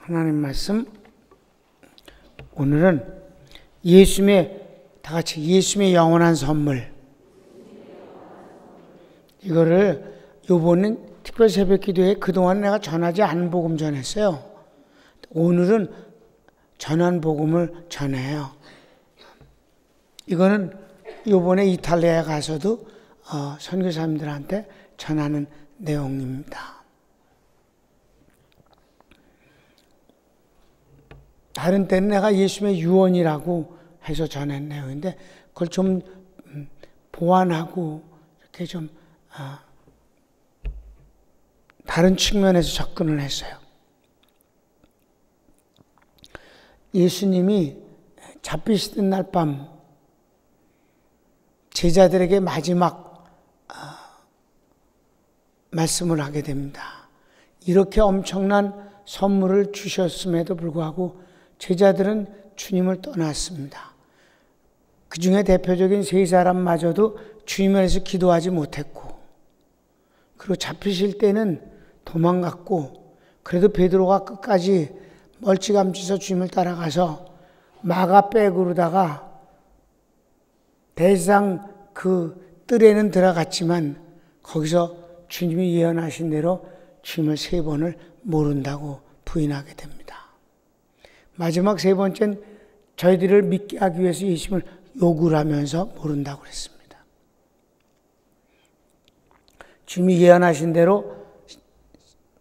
하나님 말씀, 오늘은 다 같이 예수님의 영원한 선물, 이거를 요번엔 특별 새벽 기도에 그동안 내가 전하지 않은 복음 전했어요. 오늘은 전한 복음을 전해요. 이거는 요번에 이탈리아에 가서도 선교사님들한테 전하는 내용입니다. 다른 때는 내가 예수님의 유언이라고 해서 전한 내용인데 그걸 좀 보완하고 이렇게 좀 다른 측면에서 접근을 했어요. 예수님이 잡히시던 날 밤 제자들에게 마지막 말씀을 하게 됩니다. 이렇게 엄청난 선물을 주셨음에도 불구하고 제자들은 주님을 떠났습니다. 그 중에 대표적인 세 사람마저도 주님을 위해서 기도하지 못했고, 그리고 잡히실 때는 도망갔고, 그래도 베드로가 끝까지 멀찌감치서 주님을 따라가서 마가백으로다가 대상 그 뜰에는 들어갔지만 거기서 주님이 예언하신 대로 주님을 3번을 모른다고 부인하게 됩니다. 마지막 3번째는 저희들을 믿게 하기 위해서 예수님을 욕을 하면서 모른다고 그랬습니다. 주님이 예언하신 대로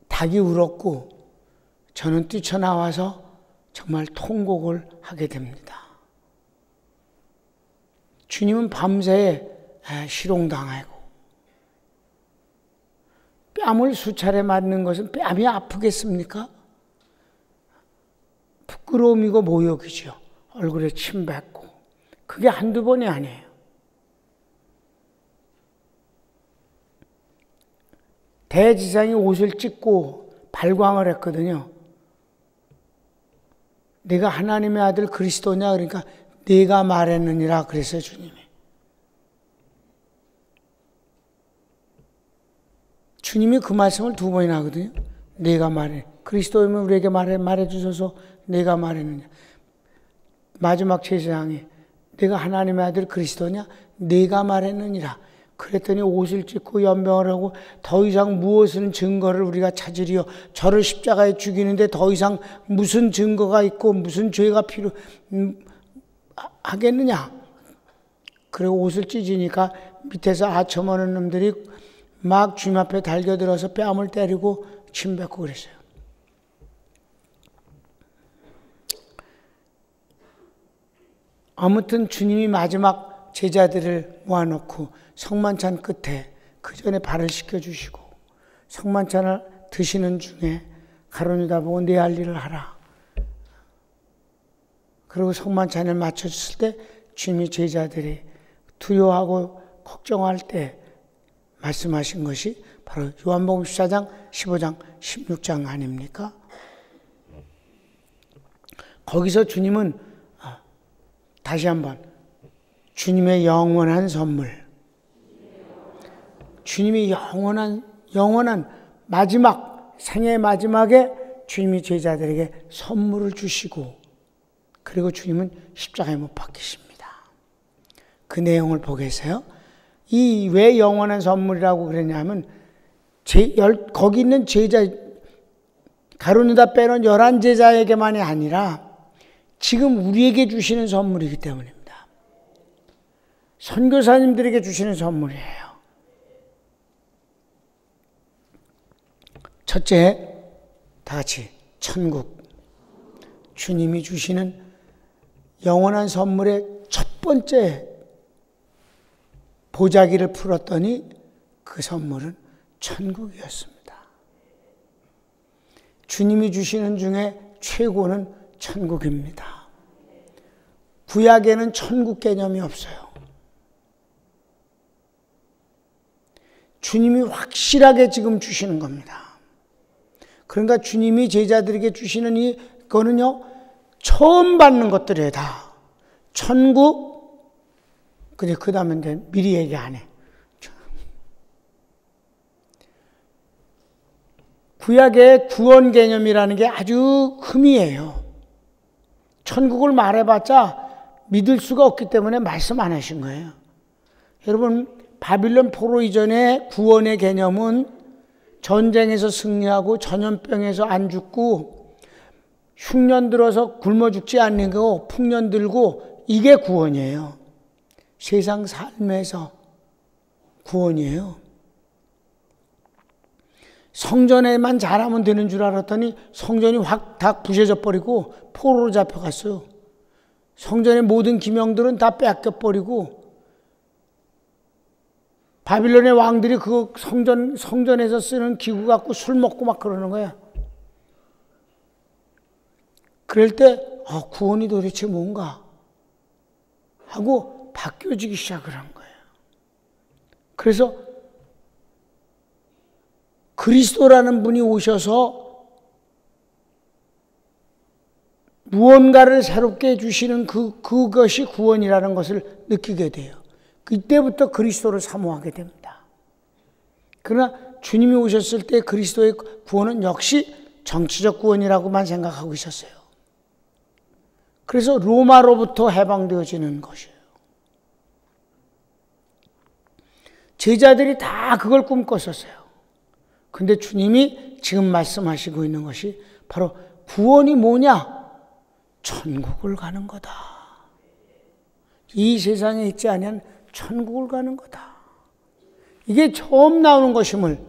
닭이 울었고 저는 뛰쳐나와서 정말 통곡을 하게 됩니다. 주님은 밤새 희롱당하고 뺨을 수차례 맞는 것은 뺨이 아프겠습니까? 부끄러움이고 모욕이죠. 얼굴에 침 뱉고. 그게 한두 번이 아니에요. 대지상이 옷을 찢고 발광을 했거든요. 네가 하나님의 아들 그리스도냐? 그러니까 네가 말했느니라 그랬어요, 주님이. 주님이 그 말씀을 2번이나 하거든요. 네가 말해. 그리스도이면 우리에게 말해 주셔서 네가 말했느냐. 마지막 제사장이 네가 하나님의 아들 그리스도냐? 네가 말했느니라. 그랬더니 옷을 찢고 연병을 하고 더 이상 무엇은 증거를 우리가 찾으리요. 저를 십자가에 죽이는데 더 이상 무슨 증거가 있고 무슨 죄가 하겠느냐. 그리고 옷을 찢으니까 밑에서 아첨하는 놈들이 막 주님 앞에 달겨들어서 뺨을 때리고 침 뱉고 그랬어요. 아무튼 주님이 마지막 제자들을 모아놓고 성만찬 끝에 그 전에 발을 씻겨주시고 성만찬을 드시는 중에 가룟유다 보고 네 할 일을 하라. 그리고 성만찬을 마쳤을 때 주님이 제자들이 두려워하고 걱정할 때 말씀하신 것이 바로 요한복음 14장, 15장, 16장 아닙니까? 거기서 주님은 다시 한번 주님의 영원한 선물, 주님이 영원한 마지막 생애의 마지막에 주님이 제자들에게 선물을 주시고 그리고 주님은 십자가에 못 박히십니다. 그 내용을 보겠어요. 이 왜 영원한 선물이라고 그랬냐면 거기 있는 제자 가룟유다 빼놓은 11제자에게만이 아니라 지금 우리에게 주시는 선물이기 때문입니다. 선교사님들에게 주시는 선물이에요. 첫째, 다 같이 천국. 주님이 주시는 영원한 선물의 첫 번째 보자기를 풀었더니 그 선물은 천국이었습니다. 주님이 주시는 중에 최고는 천국입니다. 구약에는 천국 개념이 없어요. 주님이 확실하게 지금 주시는 겁니다. 그러니까 주님이 제자들에게 주시는 이거는요, 처음 받는 것들이에요, 다. 천국, 근데 그 다음에 미리 얘기 안 해. 구약의 구원 개념이라는 게 아주 흠이에요. 천국을 말해봤자 믿을 수가 없기 때문에 말씀 안 하신 거예요. 여러분, 바빌론 포로 이전의 구원의 개념은 전쟁에서 승리하고 전염병에서 안 죽고 흉년 들어서 굶어 죽지 않는 거, 풍년 들고, 이게 구원이에요. 세상 삶에서 구원이에요. 성전에만 잘하면 되는 줄 알았더니 성전이 확 다 부셔져 버리고 포로로 잡혀갔어요. 성전의 모든 기명들은 다 뺏겨버리고 바빌론의 왕들이 그 성전에서 쓰는 기구 갖고 술 먹고 막 그러는 거야. 그럴 때 구원이 도대체 뭔가 하고 바뀌어지기 시작을 한 거예요. 그래서 그리스도라는 분이 오셔서 무언가를 새롭게 해주시는 그것이 구원이라는 것을 느끼게 돼요. 그때부터 그리스도를 사모하게 됩니다. 그러나 주님이 오셨을 때 그리스도의 구원은 역시 정치적 구원이라고만 생각하고 있었어요. 그래서 로마로부터 해방되어지는 것이에요. 제자들이 다 그걸 꿈꿨었어요. 근데 주님이 지금 말씀하시고 있는 것이 바로 구원이 뭐냐? 천국을 가는 거다. 이 세상에 있지 아니한 천국을 가는 거다. 이게 처음 나오는 것임을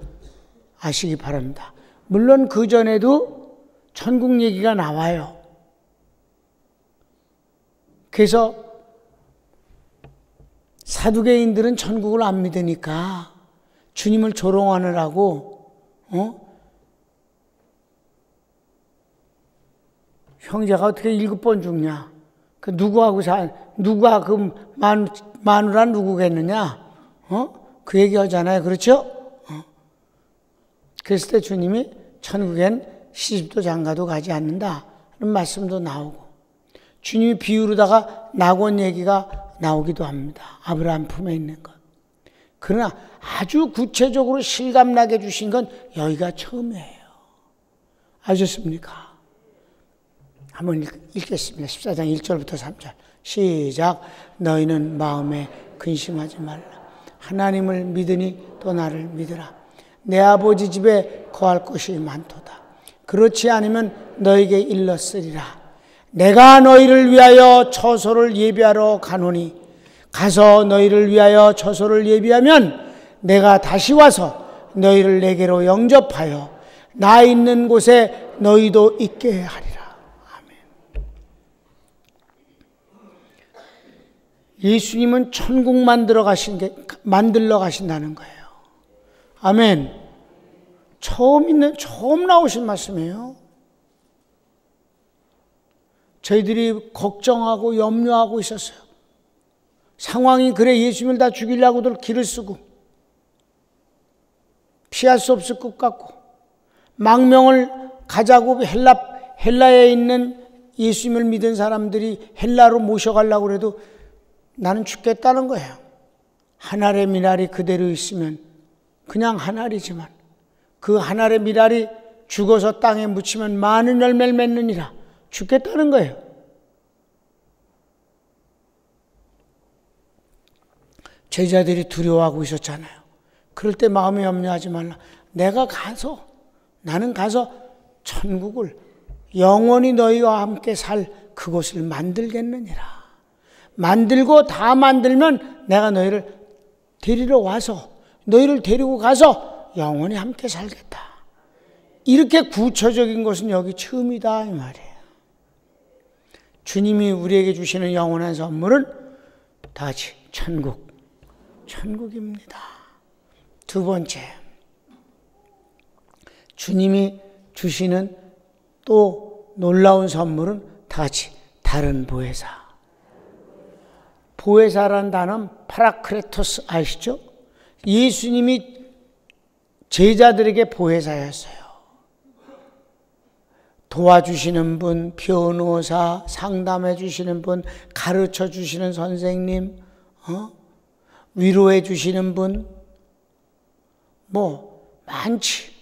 아시기 바랍니다. 물론 그 전에도 천국 얘기가 나와요. 그래서 사두개인들은 천국을 안 믿으니까 주님을 조롱하느라고 형제가 어떻게 7번 죽냐? 누가 그 마누라 누구겠느냐? 그 얘기 하잖아요. 그렇죠? 그랬을 때 주님이 천국엔 시집도 장가도 가지 않는다. 그런 말씀도 나오고. 주님이 비유로다가 낙원 얘기가 나오기도 합니다. 아브라함 품에 있는 것. 그러나 아주 구체적으로 실감나게 주신 건 여기가 처음이에요. 아셨습니까? 한번 읽겠습니다. 14장 1절부터 3절. 시작. 너희는 마음에 근심하지 말라. 하나님을 믿으니 또 나를 믿으라. 내 아버지 집에 거할 곳이 많도다. 그렇지 않으면 너에게 일렀으리라. 내가 너희를 위하여 처소를 예비하러 가노니 가서 너희를 위하여 처소를 예비하면 내가 다시 와서 너희를 내게로 영접하여 나 있는 곳에 너희도 있게 하리라. 아멘. 예수님은 천국 만들러 가신다는 거예요. 아멘. 처음 나오신 말씀이에요. 저희들이 걱정하고 염려하고 있었어요. 상황이 그래 예수님을 다 죽이려고들 길을 쓰고 피할 수 없을 것 같고 망명을 가자고 헬라에 있는 예수님을 믿은 사람들이 헬라로 모셔가려고 해도 나는 죽겠다는 거예요. 한 알의 미랄이 그대로 있으면 그냥 한 알이지만 그 한 알의 미랄이 죽어서 땅에 묻히면 많은 열매를 맺느니라. 죽겠다는 거예요. 제자들이 두려워하고 있었잖아요. 그럴 때 마음에 염려하지 말라. 나는 가서 천국을 영원히 너희와 함께 살 그곳을 만들겠느니라. 만들고 다 만들면 내가 너희를 데리러 와서 너희를 데리고 가서 영원히 함께 살겠다. 이렇게 구체적인 것은 여기 처음이다 이 말이에요. 주님이 우리에게 주시는 영원한 선물은 다 같이 천국입니다. 두 번째, 주님이 주시는 또 놀라운 선물은 다 같이 다른 보혜사. 보혜사라는 단어는 파라크레토스 아시죠? 예수님이 제자들에게 보혜사였어요. 도와주시는 분, 변호사, 상담해 주시는 분, 가르쳐 주시는 선생님, 위로해 주시는 분, 많지.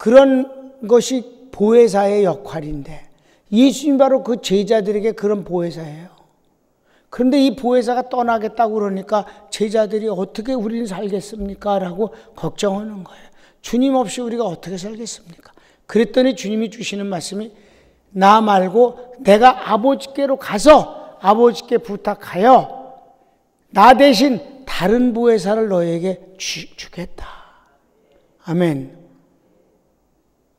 그런 것이 보혜사의 역할인데 예수님 바로 그 제자들에게 그런 보혜사예요. 그런데 이 보혜사가 떠나겠다고 그러니까 제자들이 어떻게 우리는 살겠습니까? 라고 걱정하는 거예요. 주님 없이 우리가 어떻게 살겠습니까? 그랬더니 주님이 주시는 말씀이 나 말고 내가 아버지께로 가서 아버지께 부탁하여 나 대신 다른 보혜사를 너에게 주겠다. 아멘.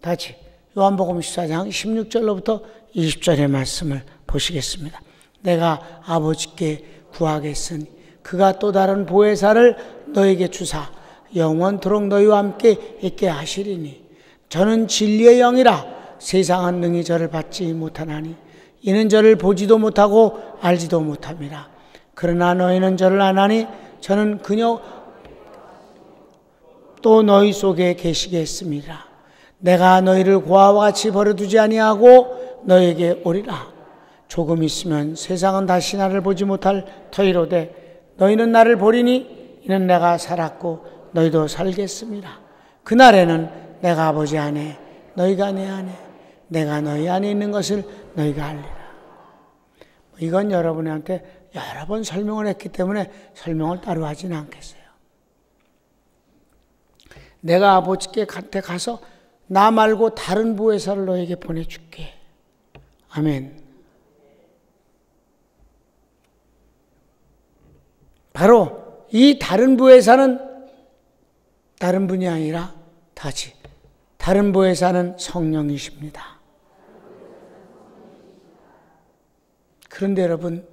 다시 요한복음 14장 16절로부터 20절의 말씀을 보시겠습니다. 내가 아버지께 구하겠으니 그가 또 다른 보혜사를 너에게 주사 영원토록 너희와 함께 있게 하시리니 저는 진리의 영이라 세상은 능히 저를 받지 못하나니 이는 저를 보지도 못하고 알지도 못함이라. 그러나 너희는 저를 아나니 저는 그녀 또 너희 속에 계시게 했습니다. 내가 너희를 고아와 같이 버려두지 아니하고 너희에게 오리라. 조금 있으면 세상은 다시 나를 보지 못할 터이로되 너희는 나를 보리니 이는 내가 살았고 너희도 살겠습니다. 그날에는 내가 아버지 안에 너희가 내 안에 내가 너희 안에 있는 것을 너희가 알리라. 이건 여러분한테 여러 번 설명을 했기 때문에 설명을 따로 하지는 않겠어요. 내가 아버지께 가서 나 말고 다른 보혜사를 너에게 보내줄게. 아멘. 바로 이 다른 보혜사는 다른 분이 아니라 다시 다른 보혜사는 성령이십니다. 그런데 여러분,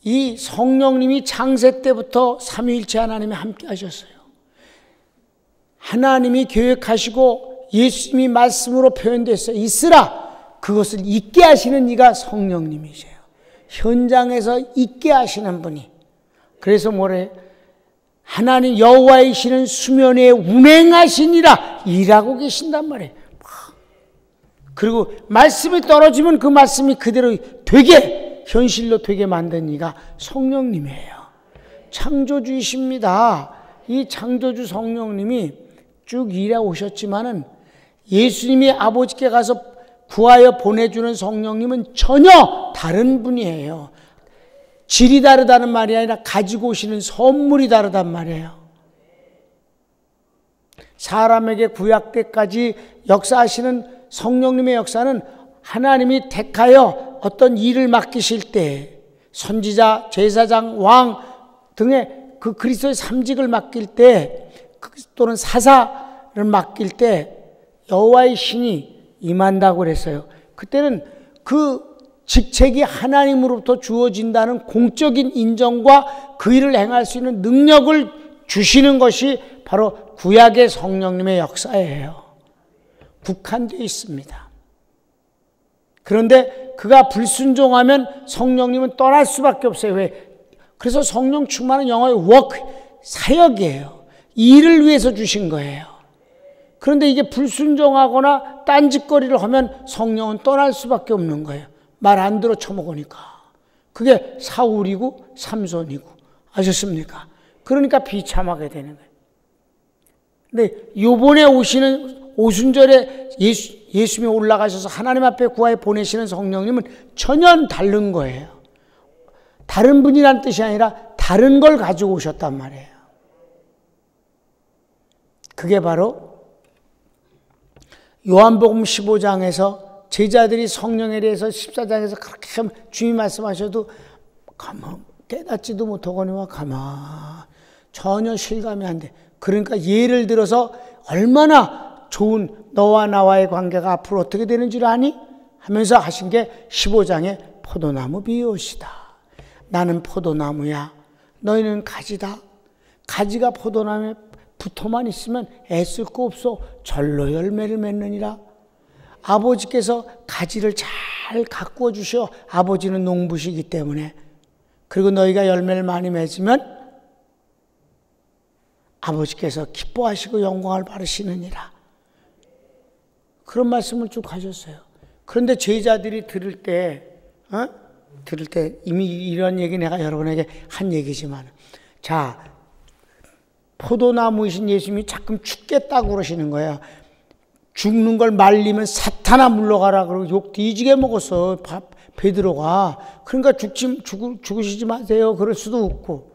이 성령님이 창세 때부터 삼위일체 하나님이 함께 하셨어요. 하나님이 계획하시고 예수님이 말씀으로 표현됐어요. 있으라. 그것을 있게 하시는 이가 성령님이세요. 현장에서 있게 하시는 분이. 그래서 뭐래? 하나님 여호와이시는 수면에 운행하시니라 일하고 계신단 말이에요. 그리고 말씀이 떨어지면 그 말씀이 그대로 되게 현실로 되게 만든 이가 성령님이에요. 창조주이십니다. 이 창조주 성령님이 쭉 일해 오셨지만은 예수님이 아버지께 가서 구하여 보내주는 성령님은 전혀 다른 분이에요. 질이 다르다는 말이 아니라 가지고 오시는 선물이 다르단 말이에요. 사람에게 구약 때까지 역사하시는 성령님의 역사는 하나님이 택하여 어떤 일을 맡기실 때 선지자, 제사장, 왕 등의 그 그리스도의 삼직을 맡길 때 또는 사사를 맡길 때 여호와의 신이 임한다고 그랬어요. 그때는 그 직책이 하나님으로부터 주어진다는 공적인 인정과 그 일을 행할 수 있는 능력을 주시는 것이 바로 구약의 성령님의 역사예요. 국한되어 있습니다. 그런데 그가 불순종하면 성령님은 떠날 수밖에 없어요. 왜? 그래서 성령 충만한 영어의 work, 사역이에요. 일을 위해서 주신 거예요. 그런데 이게 불순종하거나 딴짓거리를 하면 성령은 떠날 수밖에 없는 거예요. 말 안 들어 처먹으니까. 그게 사울이고 삼손이고. 아셨습니까? 그러니까 비참하게 되는 거예요. 근데 요번에 오시는 오순절에 예수님이 올라가셔서 하나님 앞에 구하여 보내시는 성령님은 전혀 다른 거예요. 다른 분이란 뜻이 아니라 다른 걸 가지고 오셨단 말이에요. 그게 바로 요한복음 15장에서 제자들이 성령에 대해서 14장에서 그렇게 주님 말씀하셔도 가만 깨닫지도 못하거니와 가만 전혀 실감이 안 돼. 그러니까 예를 들어서 얼마나 좋은 너와 나와의 관계가 앞으로 어떻게 되는 줄 아니? 하면서 하신 게 15장의 포도나무 비유시다. 나는 포도나무야. 너희는 가지다. 가지가 포도나무에 붙어만 있으면 애쓸 거 없어. 절로 열매를 맺느니라. 아버지께서 가지를 잘 가꾸어 주셔. 아버지는 농부시기 때문에. 그리고 너희가 열매를 많이 맺으면 아버지께서 기뻐하시고 영광을 받으시느니라. 그런 말씀을 쭉 하셨어요. 그런데 제자들이 들을 때 이미 이런 얘기 내가 여러분에게 한 얘기지만, 자, 포도나무이신 예수님이 자꾸 죽겠다고 그러시는 거예요. 죽는 걸 말리면 사탄아 물러가라 그러고 욕 뒤지게 먹었어. 베드로가. 그러니까 죽으시지 마세요. 그럴 수도 없고.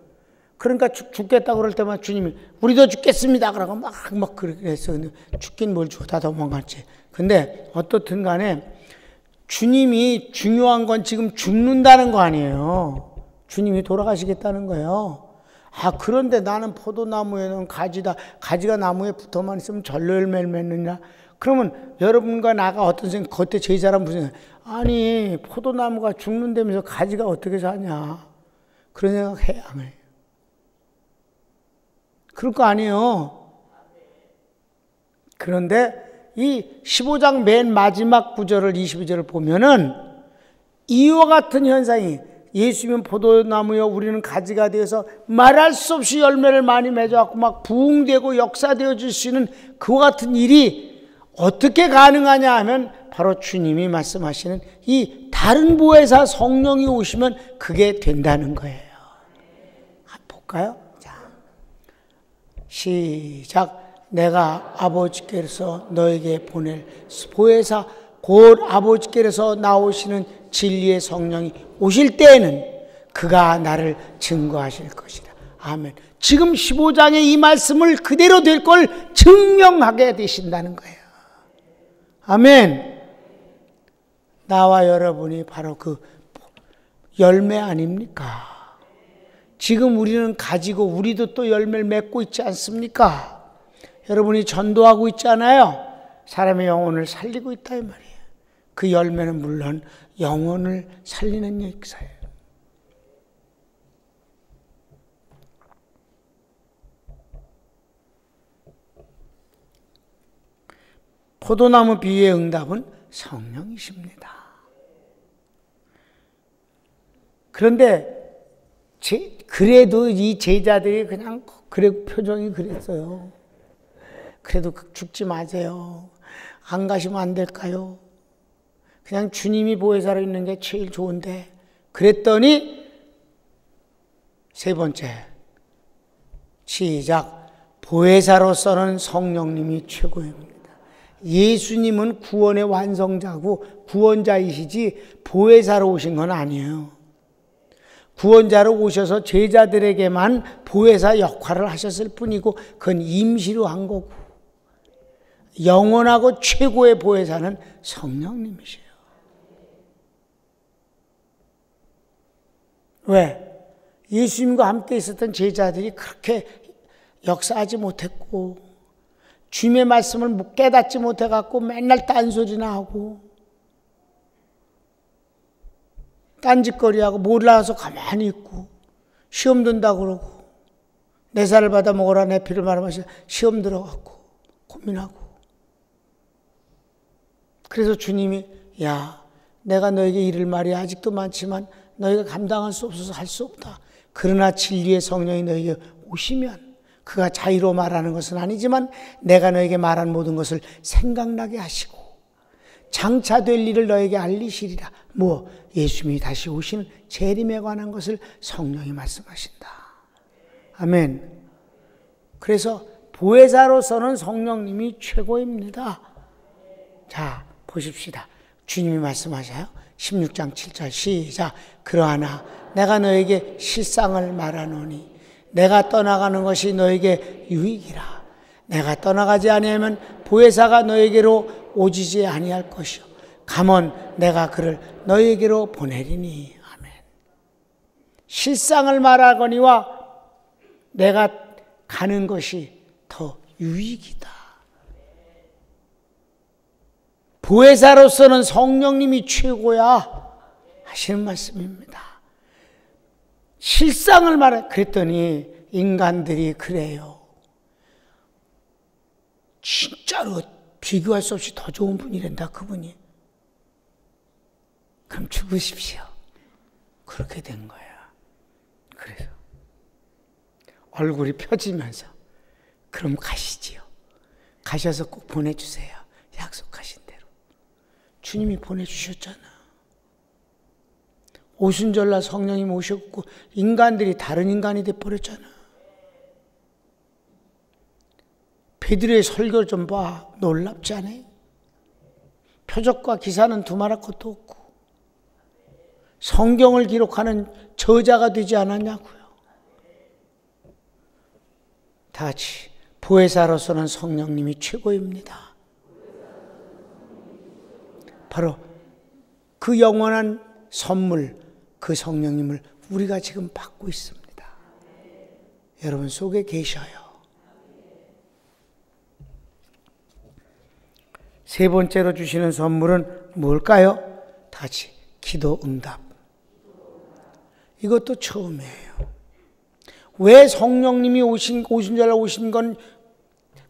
그러니까 죽겠다고 그럴 때만 주님이 우리도 죽겠습니다. 그러고 막 그랬어. 근데 죽긴 뭘 죽어. 다 도망갔지. 근데 어떻든 간에 주님이 중요한 건 지금 죽는다는 거 아니에요. 주님이 돌아가시겠다는 거예요. 그런데 나는 포도나무에는 가지가 나무에 붙어만 있으면 절로 열매를 맺느냐? 그러면 여러분과 나가 어떤 생각, 그때 제자란 무슨 생각, 아니, 포도나무가 죽는다면서 가지가 어떻게 사냐? 그런 생각 해야 안 해요. 그럴 거 아니에요. 그런데 이 15장 맨 마지막 구절을 22절을 보면은 이와 같은 현상이 예수면 포도나무여 우리는 가지가 되어서 말할 수 없이 열매를 많이 맺어갖고 막 부흥되고 역사되어질 수 있는 그와 같은 일이 어떻게 가능하냐 하면 바로 주님이 말씀하시는 이 다른 보혜사 성령이 오시면 그게 된다는 거예요. 볼까요? 자, 시작. 내가 아버지께서 너에게 보낼 보혜사 곧 아버지께서 나오시는 진리의 성령이 오실 때에는 그가 나를 증거하실 것이다. 아멘. 지금 15장의 이 말씀을 그대로 될 걸 증명하게 되신다는 거예요. 아멘. 나와 여러분이 바로 그 열매 아닙니까? 지금 우리는 가지고 우리도 또 열매를 맺고 있지 않습니까? 여러분이 전도하고 있잖아요. 사람의 영혼을 살리고 있다 이 말이에요. 그 열매는 물론 영혼을 살리는 역사예요. 포도나무 비유의 응답은 성령이십니다. 그런데 그래도 이 제자들이 그냥 표정이 그랬어요. 그래도 죽지 마세요. 안 가시면 안 될까요? 그냥 주님이 보혜사로 있는 게 제일 좋은데. 그랬더니 세 번째 시작. 보혜사로서는 성령님이 최고입니다. 예수님은 구원의 완성자고 구원자이시지 보혜사로 오신 건 아니에요. 구원자로 오셔서 제자들에게만 보혜사 역할을 하셨을 뿐이고 그건 임시로 한 거고 영원하고 최고의 보혜사는 성령님이세요. 왜? 예수님과 함께 있었던 제자들이 그렇게 역사하지 못했고 주님의 말씀을 깨닫지 못해갖고 맨날 딴소리나 하고 딴짓거리하고 몰라서 가만히 있고 시험 든다고 그러고 내 살을 받아 먹어라 내 피를 말아 마시라 시험 들어갖고 고민하고 그래서 주님이 야 내가 너에게 이를 말이 아직도 많지만 너희가 감당할 수 없어서 할 수 없다. 그러나 진리의 성령이 너에게 오시면 그가 자의로 말하는 것은 아니지만 내가 너에게 말한 모든 것을 생각나게 하시고 장차 될 일을 너에게 알리시리라. 뭐 예수님이 다시 오시는 재림에 관한 것을 성령이 말씀하신다. 아멘. 그래서 보혜사로서는 성령님이 최고입니다. 자 보십시다. 주님이 말씀하셔요. 16장 7절 시작. 그러하나 내가 너에게 실상을 말하노니 내가 떠나가는 것이 너에게 유익이라. 내가 떠나가지 아니하면 보혜사가 너에게로 오지지 아니할 것이요 가면 내가 그를 너에게로 보내리니. 아멘. 실상을 말하거니와 내가 가는 것이 더 유익이다. 보혜사로서는 성령님이 최고야 하시는 말씀입니다. 실상을 말해. 그랬더니 인간들이 그래요. 진짜로 비교할 수 없이 더 좋은 분이란다 그분이. 그럼 죽으십시오. 그렇게 된 거야. 그래서 얼굴이 펴지면서 그럼 가시지요. 가셔서 꼭 보내주세요. 약속하신 대로. 주님이 보내주셨잖아. 오순절날 성령이 오셨고 인간들이 다른 인간이 돼버렸잖아. 베드로의 설교 좀 봐. 놀랍지 않아요? 표적과 기사는 두말할 것도 없고 성경을 기록하는 저자가 되지 않았냐고요. 다 같이 보혜사로서는 성령님이 최고입니다. 바로 그 영원한 선물, 그 성령님을 우리가 지금 받고 있습니다. 여러분 속에 계셔요. 세 번째로 주시는 선물은 뭘까요? 다 같이 기도 응답. 이것도 처음이에요. 왜 성령님이 오신 건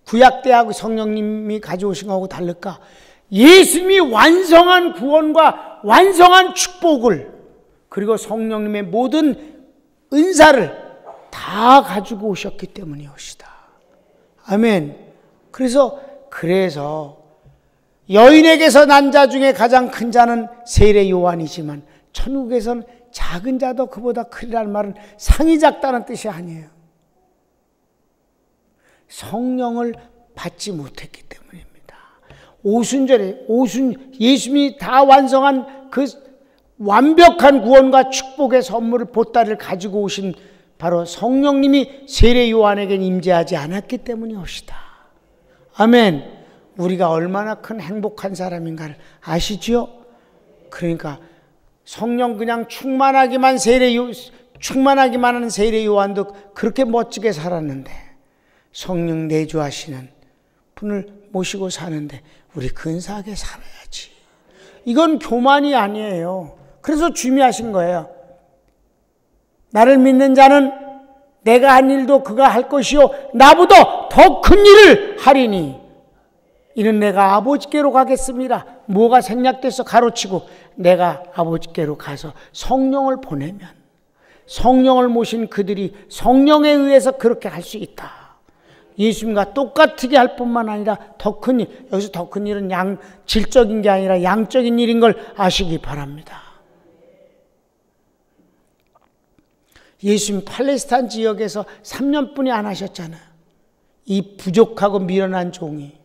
구약 때하고 성령님이 가져오신 거하고 다를까? 예수님이 완성한 구원과 완성한 축복을 그리고 성령님의 모든 은사를 다 가지고 오셨기 때문이옵시다. 아멘. 그래서 여인에게서 난 자 중에 가장 큰 자는 세례 요한이지만 천국에서는 작은 자도 그보다 크리라는 말은 상이 작다는 뜻이 아니에요. 성령을 받지 못했기 때문입니다. 오순절에 예수님이 다 완성한 그 완벽한 구원과 축복의 선물을 보따리를 가지고 오신 바로 성령님이 세례 요한에게 임재하지 않았기 때문이옵시다. 아멘. 우리가 얼마나 큰 행복한 사람인가를 아시지요? 그러니까 성령 그냥 충만하기만 하는 세례 요한도 그렇게 멋지게 살았는데 성령 내주하시는 분을 모시고 사는데 우리 근사하게 살아야지. 이건 교만이 아니에요. 그래서 주미하신 거예요. 나를 믿는 자는 내가 한 일도 그가 할 것이요 나보다 더 큰 일을 하리니 이는 내가 아버지께로 가겠습니다. 뭐가 생략돼서 가로치고 내가 아버지께로 가서 성령을 보내면 성령을 모신 그들이 성령에 의해서 그렇게 할 수 있다. 예수님과 똑같게 할 뿐만 아니라 더 큰 일, 여기서 더 큰 일은 질적인 게 아니라 양적인 일인 걸 아시기 바랍니다. 예수님 팔레스타인 지역에서 3년뿐이 안 하셨잖아요. 이 부족하고 미련한 종이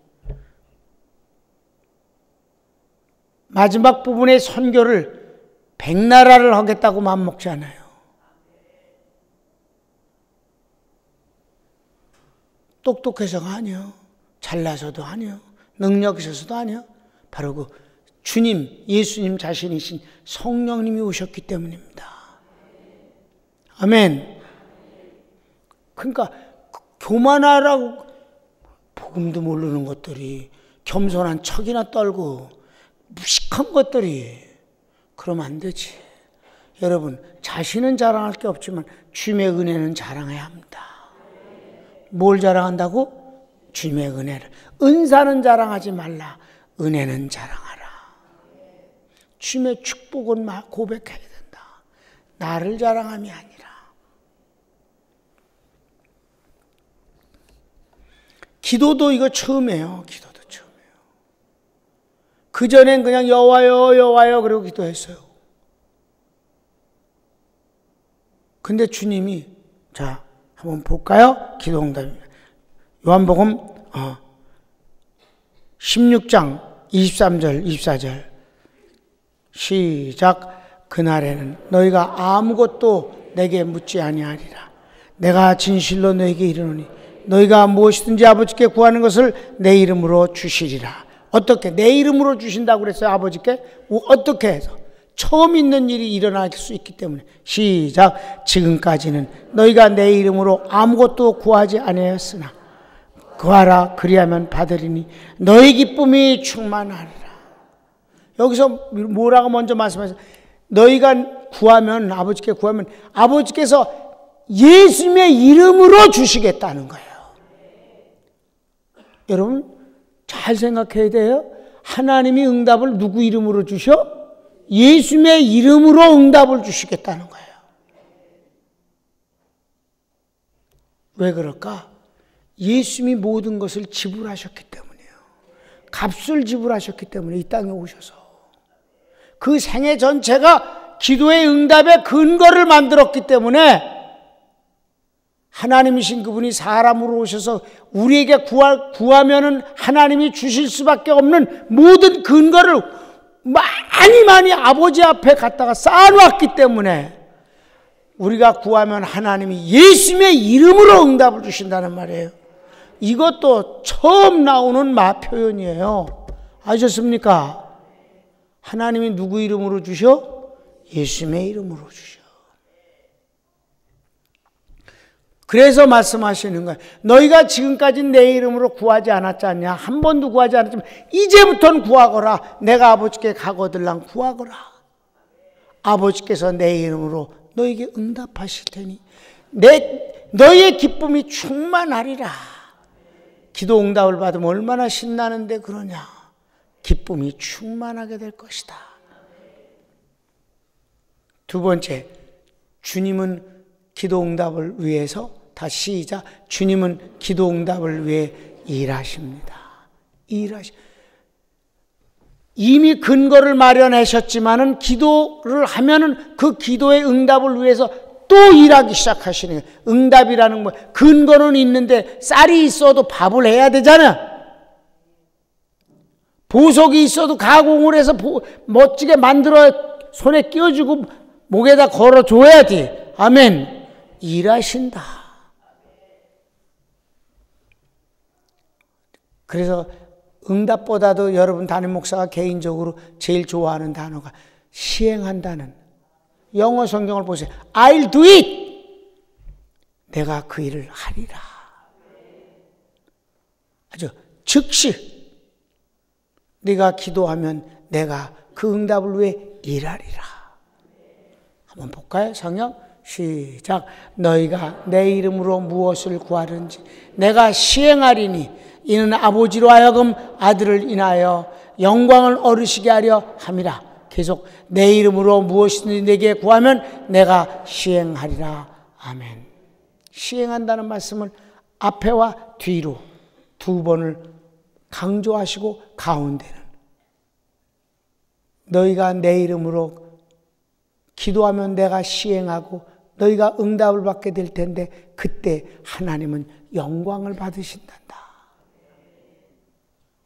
마지막 부분의 선교를 100나라를 하겠다고 맘먹지 않아요. 똑똑해서가 아니요. 잘나서도 아니요. 능력 있어서도 아니요. 바로 그 주님, 예수님 자신이신 성령님이 오셨기 때문입니다. 아멘. 그러니까 교만하라고 복음도 모르는 것들이 겸손한 척이나 떨고 무식한 것들이 그러면 안 되지. 여러분 자신은 자랑할 게 없지만 주님의 은혜는 자랑해야 합니다. 뭘 자랑한다고? 주님의 은혜를. 은사는 자랑하지 말라. 은혜는 자랑하라. 주님의 축복은 고백해야 된다. 나를 자랑함이 아니라. 기도도 이거 처음이에요. 기도도 처음이에요. 그전엔 그냥 여호와여 여호와여 그러고 기도했어요. 근데 주님이 자 한번 볼까요? 기도 응답입니다. 요한복음 16장 23절 24절 시작. 그날에는 너희가 아무것도 내게 묻지 아니하리라. 내가 진실로 너희에게 이르노니 너희가 무엇이든지 아버지께 구하는 것을 내 이름으로 주시리라. 어떻게? 내 이름으로 주신다고 그랬어요. 아버지께? 어떻게 해서? 처음 있는 일이 일어날 수 있기 때문에. 시작. 지금까지는 너희가 내 이름으로 아무것도 구하지 아니하였으나 구하라 그리하면 받으리니 너희 기쁨이 충만하리라. 여기서 뭐라고 먼저 말씀하세요? 너희가 구하면, 아버지께 구하면 아버지께서 예수님의 이름으로 주시겠다는 거예요. 여러분 잘 생각해야 돼요. 하나님이 응답을 누구 이름으로 주셔? 예수님의 이름으로 응답을 주시겠다는 거예요. 왜 그럴까? 예수님이 모든 것을 지불하셨기 때문이에요. 값을 지불하셨기 때문에 이 땅에 오셔서 그 생애 전체가 기도의 응답의 근거를 만들었기 때문에 하나님이신 그분이 사람으로 오셔서 우리에게 구하면은 하나님이 주실 수밖에 없는 모든 근거를 많이 아버지 앞에 갖다가 쌓아놓았기 때문에 우리가 구하면 하나님이 예수님의 이름으로 응답을 주신다는 말이에요. 이것도 처음 나오는 표현이에요. 아셨습니까? 하나님이 누구 이름으로 주셔? 예수님의 이름으로 주셔. 그래서 말씀하시는 거예요. 너희가 지금까지 내 이름으로 구하지 않았지 않냐? 한 번도 구하지 않았지만 이제부터는 구하거라. 내가 아버지께 가거들랑 구하거라. 아버지께서 내 이름으로 너에게 응답하실 테니 너희의 기쁨이 충만하리라. 기도 응답을 받으면 얼마나 신나는데 그러냐. 기쁨이 충만하게 될 것이다. 두 번째, 주님은 기도 응답을 위해서 다시 시작. 주님은 기도 응답을 위해 일하십니다. 이미 근거를 마련하셨지만은 기도를 하면은 그 기도의 응답을 위해서 또 일하기 시작하시는 거예요. 응답이라는 거 근거는 있는데 쌀이 있어도 밥을 해야 되잖아. 보석이 있어도 가공을 해서 멋지게 만들어 손에 끼워주고 목에다 걸어줘야지. 아멘. 일하신다. 그래서 응답보다도 여러분 담임 목사가 개인적으로 제일 좋아하는 단어가 시행한다는, 영어 성경을 보세요. I'll do it. 내가 그 일을 하리라. 아주 즉시 네가 기도하면 내가 그 응답을 위해 일하리라. 한번 볼까요? 성경 시작. 너희가 내 이름으로 무엇을 구하든지 내가 시행하리니 이는 아버지로 하여금 아들을 인하여 영광을 얻으시게 하려 함이라. 계속 내 이름으로 무엇이든지 내게 구하면 내가 시행하리라. 아멘. 시행한다는 말씀을 앞에와 뒤로 두 번을 강조하시고 가운데는 너희가 내 이름으로 기도하면 내가 시행하고 너희가 응답을 받게 될 텐데 그때 하나님은 영광을 받으신단다.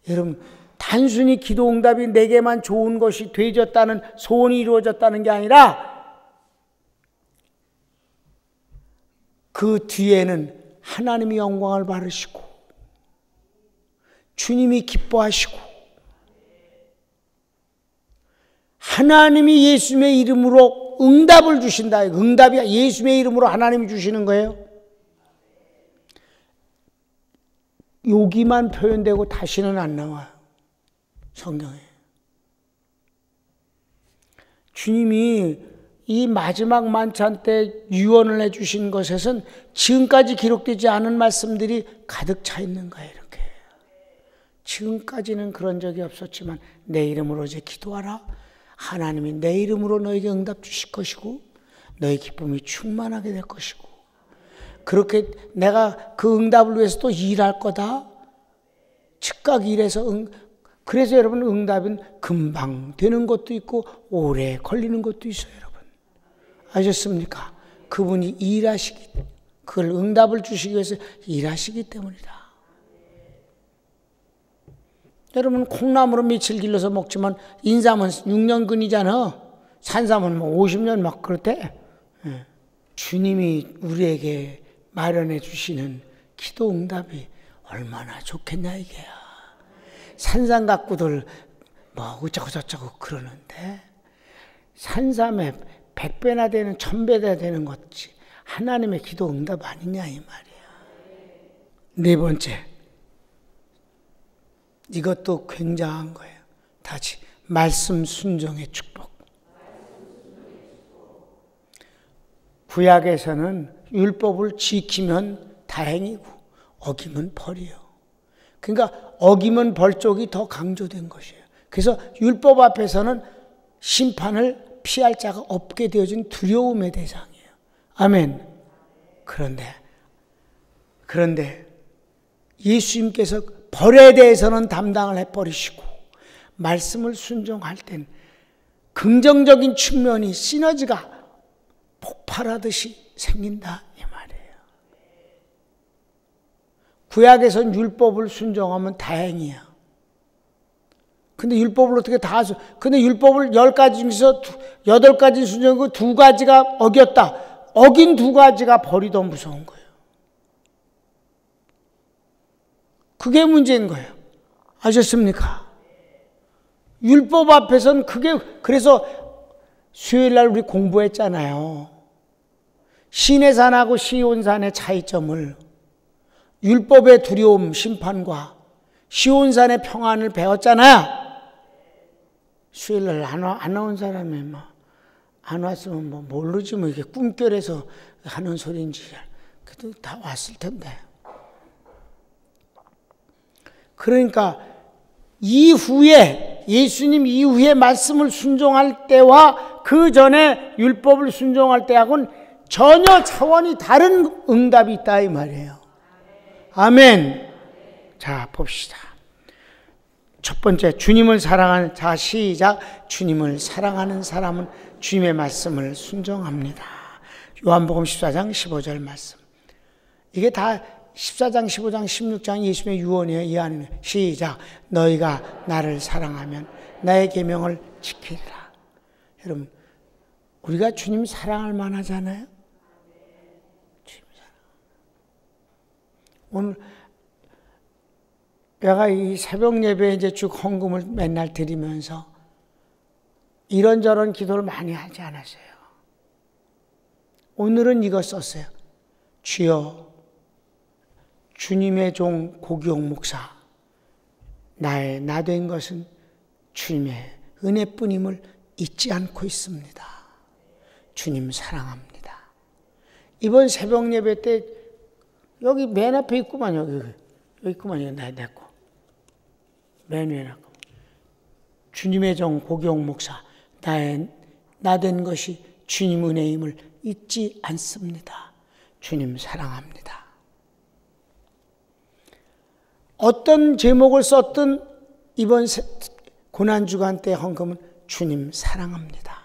여러분, 단순히 기도 응답이 내게만 좋은 것이 되어졌다는 소원이 이루어졌다는 게 아니라 그 뒤에는 하나님이 영광을 받으시고 주님이 기뻐하시고 하나님이 예수님의 이름으로 응답을 주신다. 응답이 예수님의 이름으로 하나님이 주시는 거예요. 여기만 표현되고 다시는 안 나와요. 성경에. 주님이 이 마지막 만찬 때 유언을 해주신 것에선 지금까지 기록되지 않은 말씀들이 가득 차 있는 거예요. 이렇게. 지금까지는 그런 적이 없었지만 내 이름으로 이제 기도하라. 하나님이 내 이름으로 너에게 응답 주실 것이고 너의 기쁨이 충만하게 될 것이고 그렇게 내가 그 응답을 위해서 또 일할 거다. 즉각 일해서 그래서 여러분 응답은 금방 되는 것도 있고 오래 걸리는 것도 있어요. 여러분 아셨습니까? 그분이 그걸 응답을 주시기 위해서 일하시기 때문이다. 여러분 콩나물은 며칠 길러서 먹지만 인삼은 6년근이잖아. 산삼은 50년 막 그렇대. 주님이 우리에게 마련해 주시는 기도 응답이 얼마나 좋겠냐 이게야. 산삼 갖고들 어쩌고 저쩌고 그러는데 산삼에 100배나 되는 1000배나 되는 것이 하나님의 기도 응답 아니냐 이 말이야. 네 번째, 이것도 굉장한 거예요. 다시 말씀 순종의 축복. 구약에서는 율법을 지키면 다행이고 어기면 벌이요. 그러니까 어기면 벌 쪽이 더 강조된 것이에요. 그래서 율법 앞에서는 심판을 피할 자가 없게 되어진 두려움의 대상이에요. 아멘. 그런데 예수님께서 벌에 대해서는 담당을 해버리시고 말씀을 순종할 땐 긍정적인 측면이 시너지가 폭발하듯이 생긴다 이 말이에요. 구약에선 율법을 순종하면 다행이야. 근데 율법을 어떻게 근데 율법을 10가지 중에서 8가지 순종하고 2가지가 어겼다. 어긴 2가지가 벌이 더 무서운 거예요. 그게 문제인 거예요. 아셨습니까? 율법 앞에서는 그래서 수요일날 우리 공부했잖아요. 시내산하고 시온산의 차이점을, 율법의 두려움, 심판과 시온산의 평안을 배웠잖아요. 수요일날 안 나온 사람이 안 왔으면 모르지 이게 꿈결에서 하는 소리인지. 그래도 다 왔을 텐데. 그러니까 이후에, 예수님 이후에 말씀을 순종할 때와 그 전에 율법을 순종할 때하고는 전혀 차원이 다른 응답이 있다 이 말이에요. 아멘. 자, 봅시다. 첫 번째, 주님을 사랑하는, 자, 시작. 주님을 사랑하는 사람은 주님의 말씀을 순종합니다. 요한복음 14장 15절 말씀. 이게 다 14장, 15장, 16장 예수님의 유언이에요. 이 안에. 시작. 너희가 나를 사랑하면 나의 계명을 지키리라. 여러분, 우리가 주님 사랑할 만하잖아요. 주님 사랑. 오늘 내가 이 새벽 예배에 이제 쭉 헌금을 맨날 드리면서 이런저런 기도를 많이 하지 않았어요. 오늘은 이거 썼어요. 주여, 주님의 종 고기용 목사, 나 된 것은 주님의 은혜뿐임을 잊지 않고 있습니다. 주님 사랑합니다. 이번 새벽 예배 때 여기 맨 앞에 있구만, 여기 있구만, 내 거. 맨 위에 놨고. 주님의 종 고기용 목사, 나 된 것이 주님 은혜임을 잊지 않습니다. 주님 사랑합니다. 어떤 제목을 썼든 이번 고난주간 때 헌금은 주님 사랑합니다.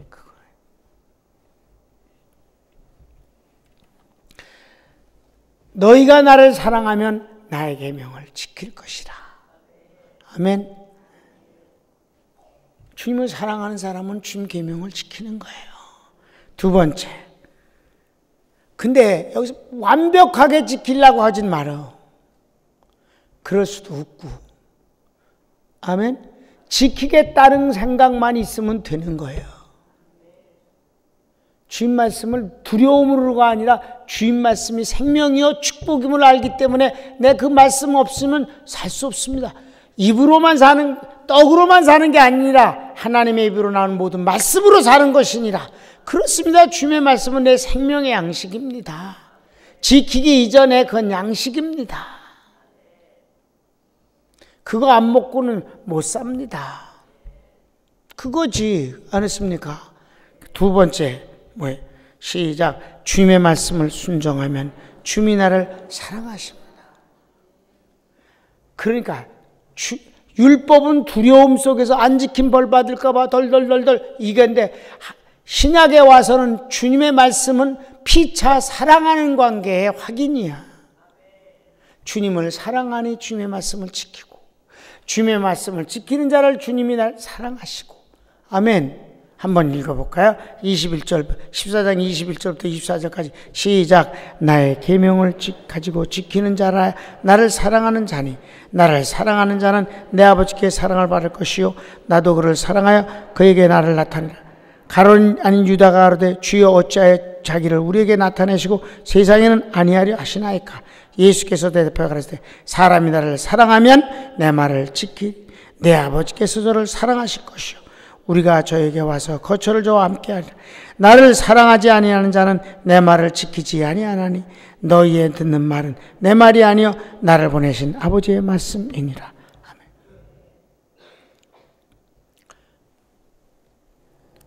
그거예요. 너희가 나를 사랑하면 나의 계명을 지킬 것이다. 아멘. 주님을 사랑하는 사람은 주님 계명을 지키는 거예요. 두 번째. 근데 여기서 완벽하게 지키려고 하진 말어. 그럴 수도 없고. 아멘. 지키겠다는 생각만 있으면 되는 거예요. 주님 말씀을 두려움으로가 아니라 주님 말씀이 생명이요 축복임을 알기 때문에 내 그 말씀 없으면 살 수 없습니다. 입으로만 사는, 떡으로만 사는 게 아니라 하나님의 입으로 나오는 모든 말씀으로 사는 것이니라. 그렇습니다. 주님의 말씀은 내 생명의 양식입니다. 지키기 이전에 그건 양식입니다. 그거 안 먹고는 못 삽니다. 그거지 않았습니까? 두 번째, 뭐예요? 시작. 주님의 말씀을 순종하면 주님이 나를 사랑하십니다. 그러니까 율법은 두려움 속에서 안 지킨 벌 받을까 봐 덜덜덜덜 이건데 신약에 와서는 주님의 말씀은 피차 사랑하는 관계의 확인이야. 주님을 사랑하니 주님의 말씀을 지키고 주님의 말씀을 지키는 자를 주님이 날 사랑하시고. 아멘. 한번 읽어볼까요? 14장 21절부터 24절까지 시작. 나의 계명을 가지고 지키는 자라 나를 사랑하는 자니 나를 사랑하는 자는 내 아버지께 사랑을 받을 것이요 나도 그를 사랑하여 그에게 나를 나타내라. 가론 아닌 유다가 가로되 주여 어찌하여 자기를 우리에게 나타내시고 세상에는 아니하려 하시나이까. 예수께서 대답하여 가라사대 사람이 나를 사랑하면 내 말을 지키 내 아버지께서 저를 사랑하실 것이요 우리가 저에게 와서 거처를 저와 함께하리라. 나를 사랑하지 아니하는 자는 내 말을 지키지 아니하나니 너희의 듣는 말은 내 말이 아니요 나를 보내신 아버지의 말씀이니라. 아멘.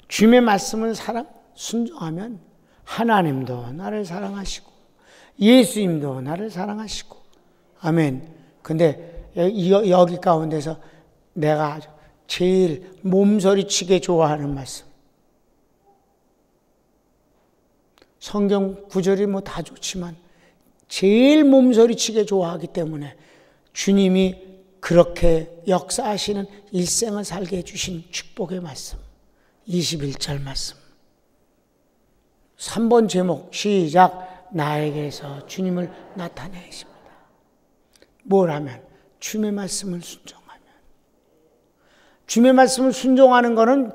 주님의 말씀을 순종하면 하나님도 나를 사랑하시고 예수님도 나를 사랑하시고. 아멘. 근데 여기 가운데서 내가 제일 몸서리치게 좋아하는 말씀. 성경 구절이 뭐 다 좋지만 제일 몸서리치게 좋아하기 때문에 주님이 그렇게 역사하시는 일생을 살게 해주신 축복의 말씀, 21절 말씀. 3번 제목 시작. 나에게서 주님을 나타내십니다. 뭘 하면? 주님의 말씀을 순종하면. 주님의 말씀을 순종하는 거는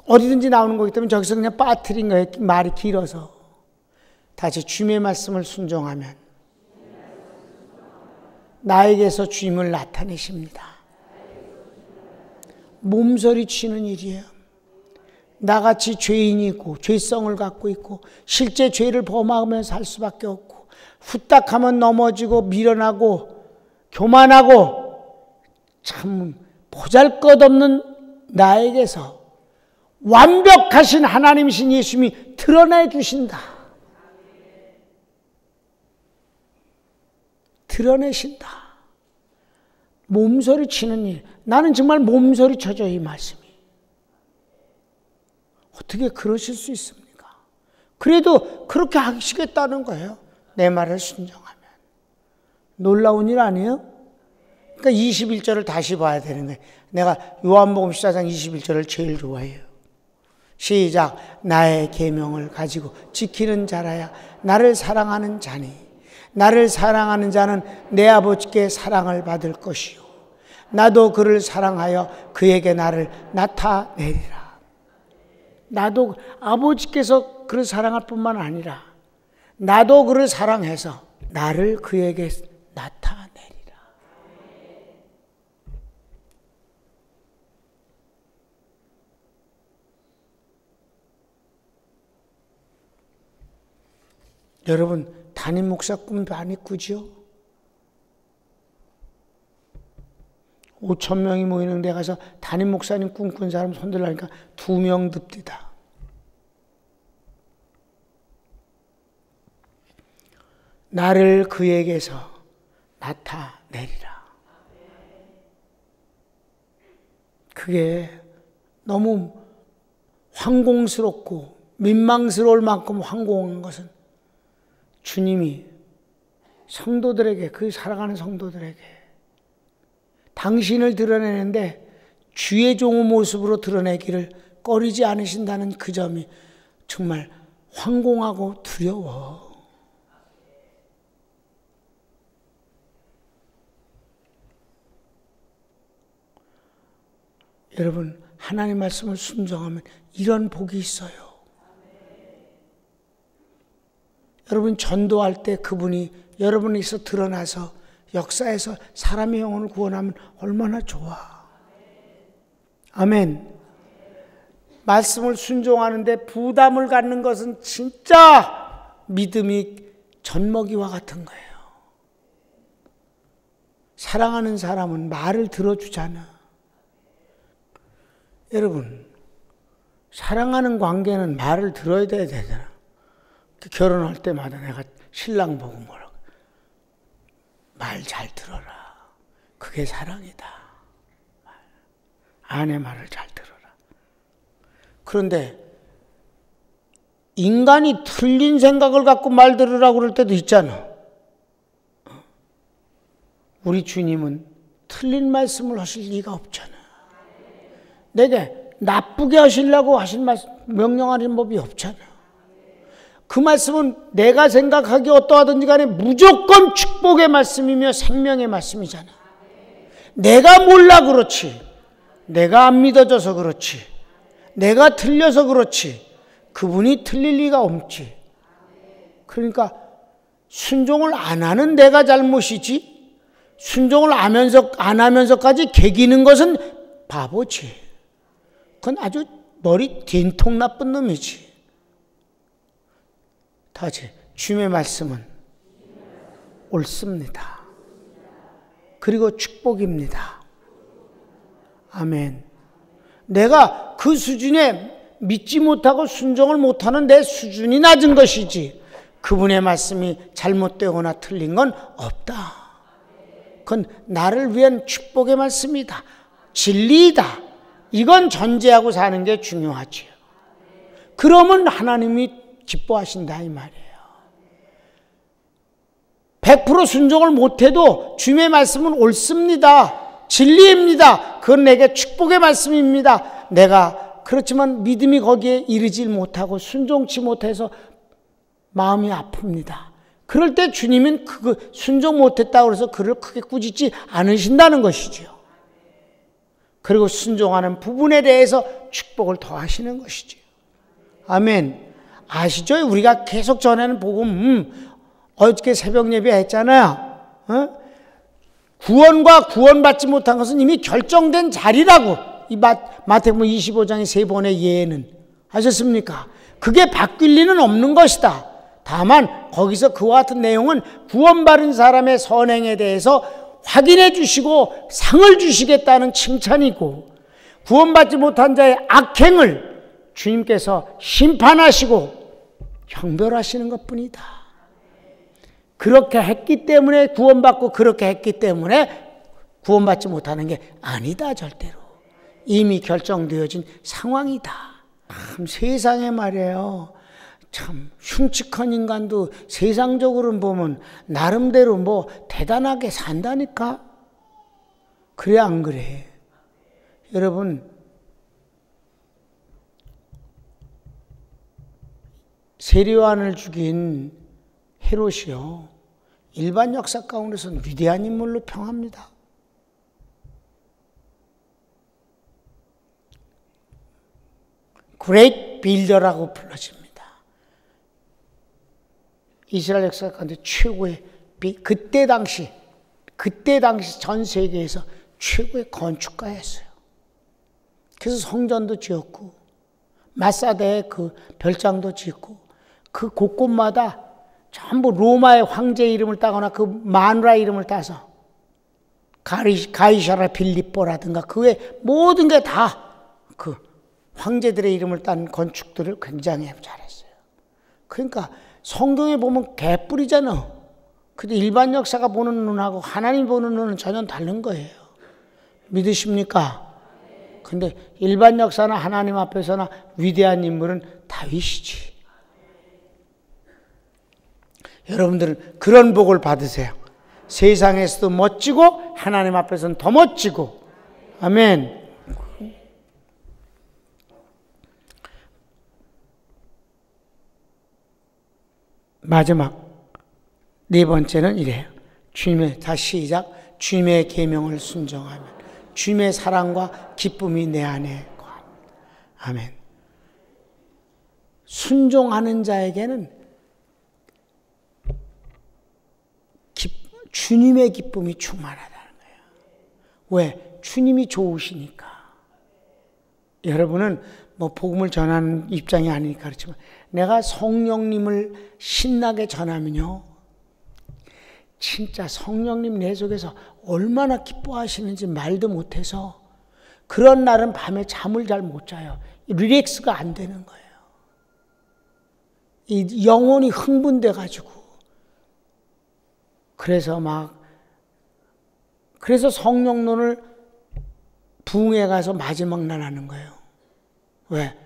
어디든지 나오는 거기 때문에 저기서 그냥 빠뜨린 거예요. 말이 길어서. 다시 주님의 말씀을 순종하면 나에게서 주님을 나타내십니다. 몸서리 치는 일이에요. 나같이 죄인이고 죄성을 갖고 있고 실제 죄를 범하면서 살 수밖에 없고 후딱하면 넘어지고 미련하고 교만하고 참 보잘것없는 나에게서 완벽하신 하나님이신 예수님이 드러내 주신다. 드러내신다. 몸서리 치는 일. 나는 정말 몸서리 쳐져 이 말씀이. 어떻게 그러실 수 있습니까? 그래도 그렇게 하시겠다는 거예요. 내 말을 순종하면. 놀라운 일 아니에요? 그러니까 21절을 다시 봐야 되는 거예요. 내가 요한복음 14장 21절을 제일 좋아해요. 시작. 나의 계명을 가지고 지키는 자라야 나를 사랑하는 자니 나를 사랑하는 자는 내 아버지께 사랑을 받을 것이요 나도 그를 사랑하여 그에게 나를 나타내리라. 나도 아버지께서 그를 사랑할 뿐만 아니라 나도 그를 사랑해서 나를 그에게 나타내리라. 여러분 담임 목사 꿈 많이 꾸죠? 5,000명이 모이는 데 가서 담임 목사님 꿈꾼 사람 손들라니까 2명 듭디다. 나를 그에게서 나타내리라. 그게 너무 황공스럽고 민망스러울 만큼 황공한 것은 주님이 성도들에게, 그 살아가는 성도들에게 당신을 드러내는데 주의 종의 모습으로 드러내기를 꺼리지 않으신다는 그 점이 정말 황공하고 두려워. 여러분, 하나님 말씀을 순종하면 이런 복이 있어요. 여러분 전도할 때 그분이 여러분에게서 드러나서 역사에서 사람의 영혼을 구원하면 얼마나 좋아. 아멘. 말씀을 순종하는데 부담을 갖는 것은 진짜 믿음이 젖먹이와 같은 거예요. 사랑하는 사람은 말을 들어주잖아. 여러분, 사랑하는 관계는 말을 들어야 되잖아. 결혼할 때마다 내가 신랑 보고 뭐라고. 말 잘 들어라. 그게 사랑이다. 아내 말을 잘 들어라. 그런데 인간이 틀린 생각을 갖고 말 들으라고 그럴 때도 있잖아. 우리 주님은 틀린 말씀을 하실 리가 없잖아. 내게 나쁘게 하시려고 하신 말씀, 명령하는 법이 없잖아. 그 말씀은 내가 생각하기 어떠하든지 간에 무조건 축복의 말씀이며 생명의 말씀이잖아. 내가 몰라 그렇지. 내가 안 믿어져서 그렇지. 내가 틀려서 그렇지. 그분이 틀릴 리가 없지. 그러니까 순종을 안 하는 내가 잘못이지. 순종을 안 하면서까지 개기는 것은 바보지. 그건 아주 머리 된통 나쁜 놈이지. 다시 주님의 말씀은 옳습니다. 그리고 축복입니다. 아멘. 내가 그 수준에 믿지 못하고 순종을 못하는 내 수준이 낮은 것이지 그분의 말씀이 잘못되거나 틀린 건 없다. 그건 나를 위한 축복의 말씀이다. 진리이다. 이건 전제하고 사는 게 중요하지요. 그러면 하나님이 기뻐하신다 이 말이에요. 100% 순종을 못해도 주님의 말씀은 옳습니다. 진리입니다. 그건 내게 축복의 말씀입니다. 내가 그렇지만 믿음이 거기에 이르지 못하고 순종치 못해서 마음이 아픕니다. 그럴 때 주님은 순종 못했다고 해서 그를 크게 꾸짖지 않으신다는 것이죠. 그리고 순종하는 부분에 대해서 축복을 더하시는 것이죠. 아멘. 아시죠? 우리가 계속 전하는 복음, 어저께 새벽 예배 했잖아요. 구원과 구원받지 못한 것은 이미 결정된 자리라고. 이 마태복음 25장의 세 번의 예는 하셨습니까? 그게 바뀔 리는 없는 것이다. 다만 거기서 그와 같은 내용은 구원받은 사람의 선행에 대해서 확인해 주시고 상을 주시겠다는 칭찬이고, 구원받지 못한 자의 악행을 주님께서 심판하시고 형벌하시는 것뿐이다. 그렇게 했기 때문에 구원받고 그렇게 했기 때문에 구원받지 못하는 게 아니다. 절대로 이미 결정되어진 상황이다. 참 세상에 말이에요, 참 흉측한 인간도 세상적으로는 보면 나름대로 뭐 대단하게 산다니까. 그래 안 그래? 여러분, 세례요한을 죽인 헤롯이요, 일반 역사 가운데서는 위대한 인물로 평합니다. 그레이트 빌더라고 불러집니다. 이스라엘 역사 가운데 최고의 그때 당시 전 세계에서 최고의 건축가였어요. 그래서 성전도 지었고 마사대에 그 별장도 짓고 그 곳곳마다 전부 로마의 황제 이름을 따거나 그 마누라 이름을 따서 가이사라 빌립보라든가 그 외 모든 게 다 그 황제들의 이름을 딴 건축들을 굉장히 잘했어요. 그러니까 성경에 보면 개뿔이잖아. 근데 일반 역사가 보는 눈하고 하나님 보는 눈은 전혀 다른 거예요. 믿으십니까? 근데 일반 역사나 하나님 앞에서나 위대한 인물은 다윗이지. 여러분들은 그런 복을 받으세요. 세상에서도 멋지고 하나님 앞에서는 더 멋지고. 아멘. 마지막 네 번째는 이래요. 다시 시작. 주님의 계명을 순종하면 주님의 사랑과 기쁨이 내 안에 거합니다. 아멘. 순종하는 자에게는 주님의 기쁨이 충만하다는 거예요. 왜? 주님이 좋으시니까. 여러분은 뭐 복음을 전하는 입장이 아니니까 그렇지만 내가 성령님을 신나게 전하면요, 진짜 성령님 내 속에서 얼마나 기뻐하시는지 말도 못해서 그런 날은 밤에 잠을 잘 못 자요. 릴렉스가 안 되는 거예요. 이 영혼이 흥분돼 가지고. 그래서 성령론을 부흥회 가서 마지막 날 하는 거예요. 왜?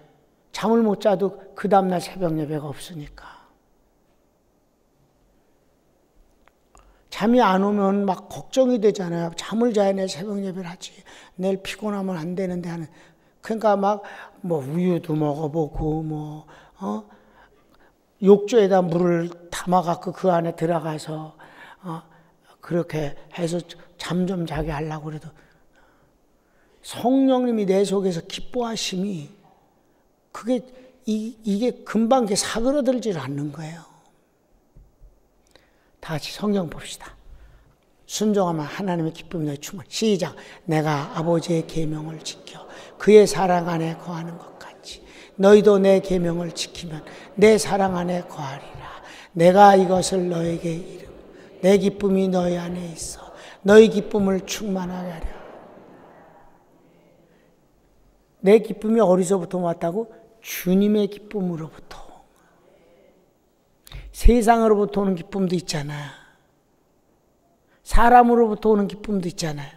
잠을 못 자도 그 다음날 새벽 예배가 없으니까. 잠이 안 오면 막 걱정이 되잖아요. 잠을 자야 내 새벽 예배를 하지. 내일 피곤하면 안 되는데 하는. 그러니까 막 뭐 우유도 먹어보고 욕조에다 물을 담아갖고 그 안에 들어가서 그렇게 해서 잠 좀 자게 하려고 그래도 성령님이 내 속에서 기뻐하심이 이게 금방 사그러들질 않는 거예요. 다 같이 성경 봅시다. 순종하면 하나님의 기쁨이 너희 충만. 시작. 내가 아버지의 계명을 지켜 그의 사랑 안에 거하는 것 같이 너희도 내 계명을 지키면 내 사랑 안에 거하리라. 내가 이것을 너에게 이름. 내 기쁨이 너희 안에 있어 너희 기쁨을 충만하게 하려. 내 기쁨이 어디서부터 왔다고? 주님의 기쁨으로부터. 세상으로부터 오는 기쁨도 있잖아요. 사람으로부터 오는 기쁨도 있잖아요.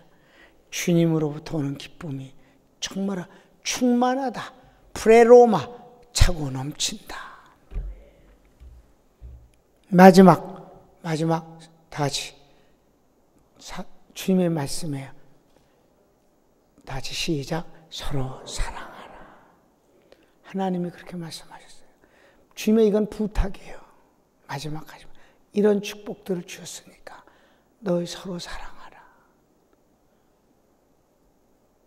주님으로부터 오는 기쁨이 정말 충만하다. 프레로마, 차고 넘친다. 마지막 다 같이 주님의 말씀이에요. 다 같이 시작. 서로 사랑하라. 하나님이 그렇게 말씀하셨어요. 주님의 이건 부탁이에요. 마지막까지 이런 축복들을 주셨으니까 너희 서로 사랑하라.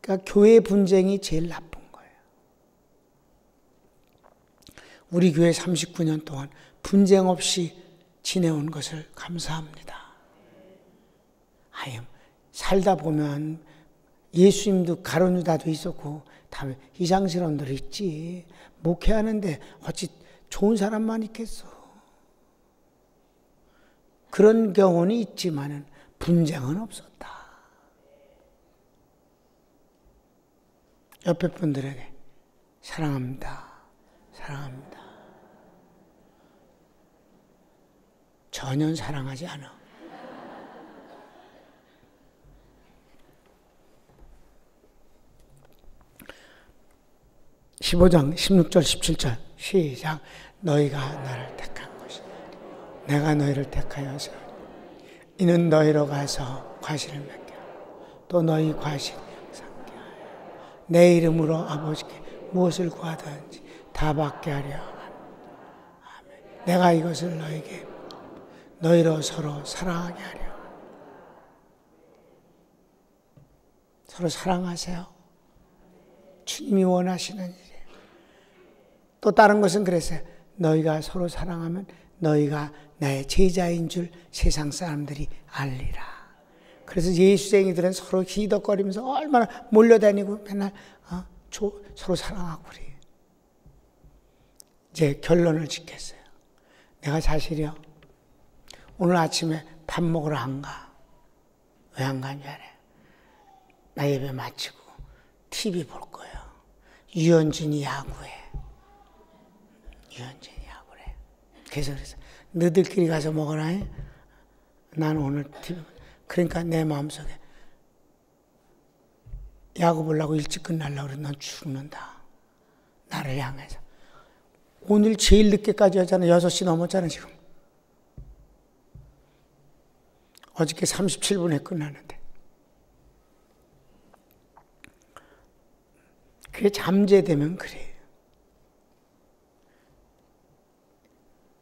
그러니까 교회 분쟁이 제일 나쁜 거예요. 우리 교회 39년 동안 분쟁 없이 지내온 것을 감사합니다. 살다 보면 예수님도 가룟 유다도 있었고 다 이상스러운 들 있지. 목회하는데 어찌 좋은 사람만 있겠어. 그런 경우는 있지만은 분쟁은 없었다. 옆에 분들에게 사랑합니다. 사랑합니다. 전혀 사랑하지 않아. 15장 16절 17절 시작. 너희가 나를 택한 것이 내가 너희를 택하여서 이는 너희로 가서 과실을 맺게 하고 또 너희 과실을 삼게 하여 내 이름으로 아버지께 무엇을 구하든지 다 받게 하려 아멘. 내가 이것을 너희에게 너희로 서로 사랑하게 하려. 서로 사랑하세요. 주님이 원하시는 일이에요. 또 다른 것은 그랬어요. 너희가 서로 사랑하면 너희가 나의 제자인 줄 세상 사람들이 알리라. 그래서 예수쟁이들은 서로 희덕거리면서 얼마나 몰려다니고 맨날 서로 사랑하고 그래요. 이제 결론을 짓겠어요. 내가 사실이요. 오늘 아침에 밥 먹으러 안 가. 왜 안 가는 줄 알아요? 나 예배 마치고 TV 볼 거예요. 유현진이 야구해. 유현진이 야구래. 그래서 너희들끼리 가서 먹어라. 나는 오늘 TV. 그러니까 내 마음속에 야구 보려고 일찍 끝나려고 그래. 넌 죽는다. 나를 향해서. 오늘 제일 늦게까지 하잖아. 6시 넘었잖아 지금. 어저께 37분에 끝나는데. 그게 잠재되면 그래요.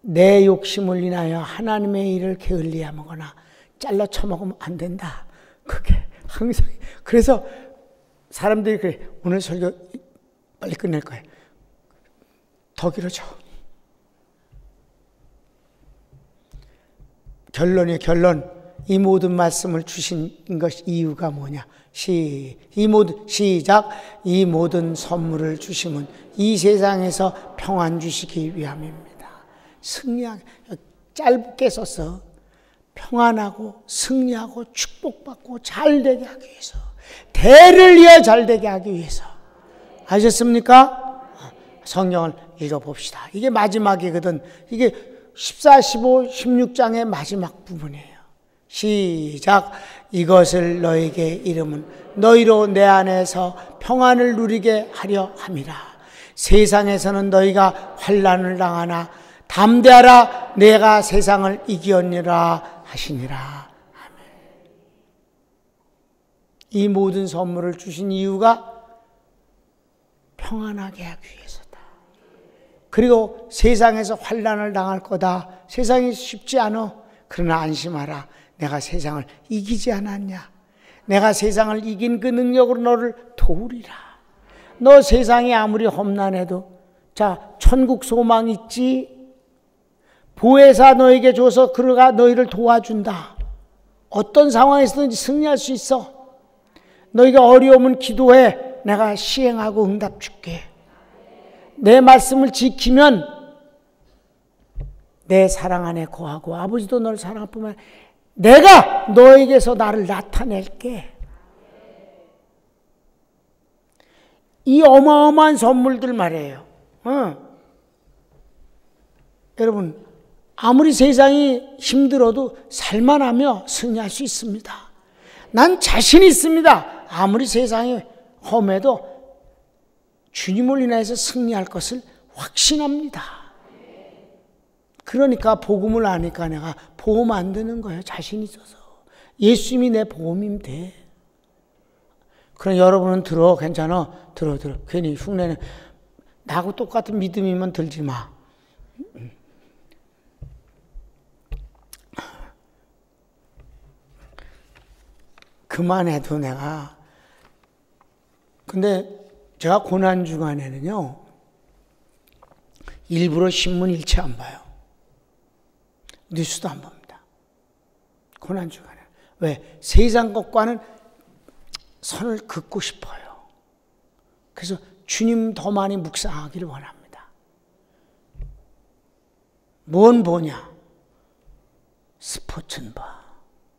내 욕심을 인하여 하나님의 일을 게을리하거나 잘라 쳐먹으면 안 된다. 그게 항상. 그래서 사람들이 그래. 오늘 설교 빨리 끝낼 거예요. 더 길어져. 결론이에요. 결론. 이 모든 말씀을 주신 것 이유가 뭐냐? 시작. 이 모든 선물을 주심은 이 세상에서 평안 주시기 위함입니다. 승리하게 짧게 써서 평안하고 승리하고 축복받고 잘되게 하기 위해서, 대를 이어 잘되게 하기 위해서. 아셨습니까? 성경을 읽어봅시다. 이게 마지막이거든. 이게 14, 15, 16장의 마지막 부분이에요. 시작. 이것을 너에게 이름은 너희로 내 안에서 평안을 누리게 하려 함이라. 세상에서는 너희가 환난을 당하나 담대하라. 내가 세상을 이기었니라 하시니라. 아멘. 이 모든 선물을 주신 이유가 평안하게 하기 위해서다. 그리고 세상에서 환난을 당할 거다. 세상이 쉽지 않아. 그러나 안심하라. 내가 세상을 이기지 않았냐. 내가 세상을 이긴 그 능력으로 너를 도우리라. 너 세상이 아무리 험난해도 자, 천국 소망 있지. 보혜사 너에게 줘서 그가 너희를 도와준다. 어떤 상황에서든지 승리할 수 있어. 너희가 어려우면 기도해. 내가 시행하고 응답 줄게. 내 말씀을 지키면 내 사랑 안에 거하고 아버지도 너를 사랑할 뿐만 아니라 내가 너에게서 나를 나타낼게. 이 어마어마한 선물들 말이에요. 여러분, 아무리 세상이 힘들어도 살만하며 승리할 수 있습니다. 난 자신 있습니다. 아무리 세상이 험해도 주님을 인해서 승리할 것을 확신합니다. 그러니까 복음을 아니까 내가 보험 안 드는 거예요. 자신 있어서. 예수님이 내 보험이면 돼. 그럼 여러분은 들어. 괜찮아. 들어. 괜히 흉내는. 나하고 똑같은 믿음이면 들지 마. 그만해도 내가. 근데 제가 고난 주간에는요, 일부러 신문 일체 안 봐요. 뉴스도 안 봅니다. 고난 주간에. 왜? 세상 것과는 선을 긋고 싶어요. 그래서 주님 더 많이 묵상하기를 원합니다. 뭔 보냐? 스포츠는 봐.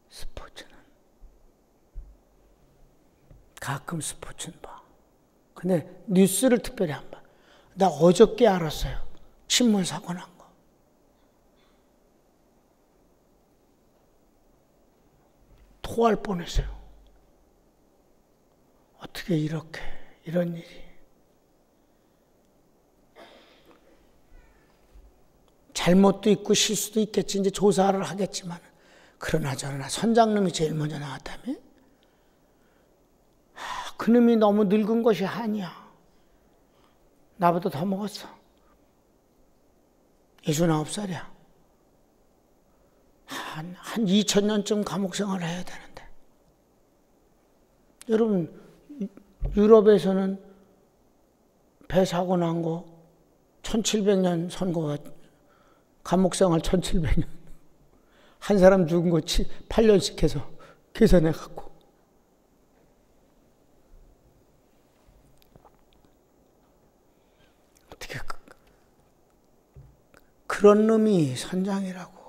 스포츠는. 가끔 스포츠는 봐. 근데 뉴스를 특별히 안 봐. 나 어저께 알았어요. 신문 사고 난 거. 토할 뻔했어요. 어떻게 이렇게 이런 일이. 잘못도 있고 실수도 있겠지. 이제 조사를 하겠지만 그러나 저러나 선장님이 제일 먼저 나왔다며? 그놈이 너무 늙은 것이 한이야. 나보다 더 먹었어. 69살이야. 한 2000년쯤 감옥 생활을 해야 되는데. 여러분, 유럽에서는 배 사고 난 거 1700년 선고가 감옥 생활 1700년. 한 사람 죽은 거 8년씩 해서 계산해 갖고. 어떻게 그런 놈이 선장이라고.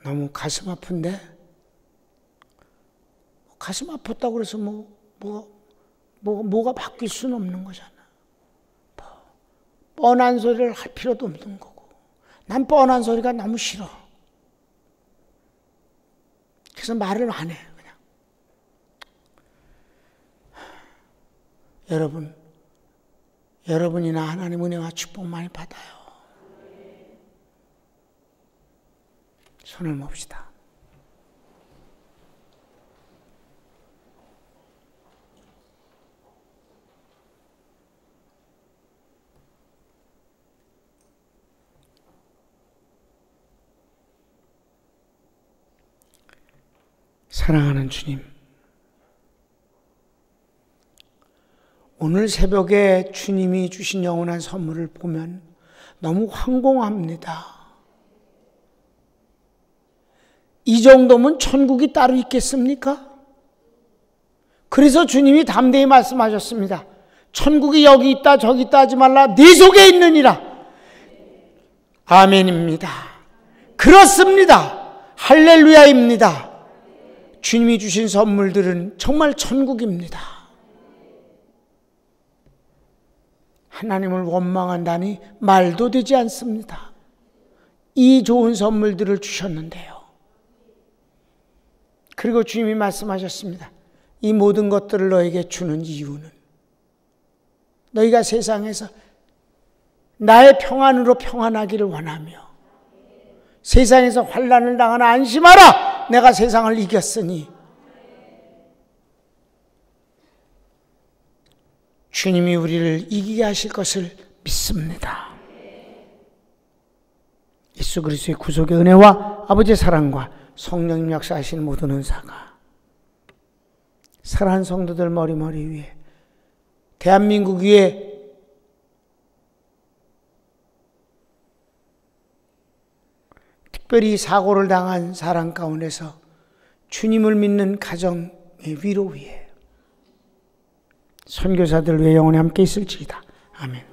너무 가슴 아픈데? 가슴 아팠다고 그래서 뭐가 바뀔 수는 없는 거잖아. 뻔한 소리를 할 필요도 없는 거고. 난 뻔한 소리가 너무 싫어. 그래서 말을 안 해, 그냥. 여러분이나 하나님 은혜와 축복 많이 받아요. 손을 뭅시다. 사랑하는 주님, 오늘 새벽에 주님이 주신 영원한 선물을 보면 너무 황공합니다. 이 정도면 천국이 따로 있겠습니까? 그래서 주님이 담대히 말씀하셨습니다. 천국이 여기 있다 저기 있다 하지 말라. 네 속에 있느니라. 아멘입니다. 그렇습니다. 할렐루야입니다. 주님이 주신 선물들은 정말 천국입니다. 하나님을 원망한다니 말도 되지 않습니다. 이 좋은 선물들을 주셨는데요. 그리고 주님이 말씀하셨습니다. 이 모든 것들을 너에게 주는 이유는 너희가 세상에서 나의 평안으로 평안하기를 원하며 세상에서 환난을 당하나 안심하라. 내가 세상을 이겼으니. 주님이 우리를 이기게 하실 것을 믿습니다. 예수 그리스도의 구속의 은혜와 아버지의 사랑과 성령님 역사하시는 모든 은사가 사랑하는 성도들 머리 위에, 대한민국 위에 특별히 사고를 당한 사람 가운데서 주님을 믿는 가정의 위로 위에, 선교사들 위에 영원히 함께 있을지이다. 아멘.